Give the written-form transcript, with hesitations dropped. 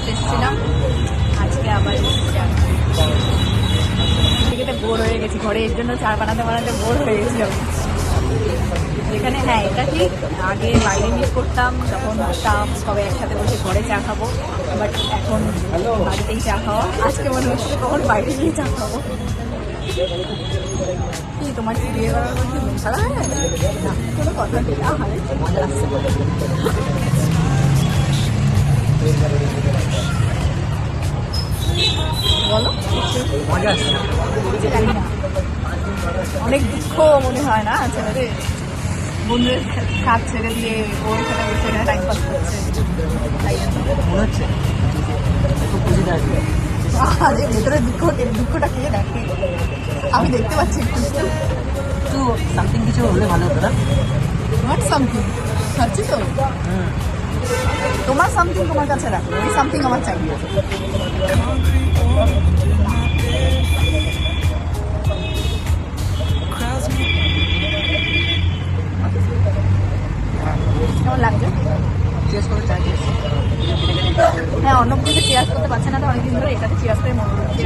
ঘুরতে এসেছিলাম, আজকে আবার এসেছি। বোর হয়ে গেছি ঘরে, এর জন্য চা বানাতে বানাতে বোর হয়ে গেছিলাম এখানে। হ্যাঁ, এটা ঠিক, আগে বাইরে মিট করতাম যখন আসতাম সবাই একসাথে বসে ঘরে চা খাবো, বাট এখন বাড়িতেই চা খাওয়া। আজকে মনে হচ্ছে কখন বাইরে গিয়ে চা খাবো। কি তোমার কি বিয়ে করার মধ্যে মন খারাপ হয়ে গেছে? না, কোনো কথা নেই, মজা আসছে। বলো, মজা আসছে। জানি না, অনেক দুঃখ মনে হয় না ছেলেদের, বন্ধুদের কাজ ছেড়ে দিয়ে ওর সাথে বসে টাইম পাস করছে, তাই জন্য মনে হচ্ছে খুব খুশি থাকবে। আরে ভেতরে দুঃখটা কে দেখে? আমি দেখতে পাচ্ছি একটু একটু সামথিং কিছু হলে ভালো হতো না? হোয়াট সামথিং খাচ্ছি তো, তোমার সামথিং তোমার কাছে রাখো, ওই সামথিং আমার চাই। কেমন লাগছে? চেস করে চাই। হ্যাঁ, অন্য কিছু চেয়ার্স করতে পারছে না তো অনেকদিন ধরে, এটাতে চেয়ার্স করে মনে হচ্ছে।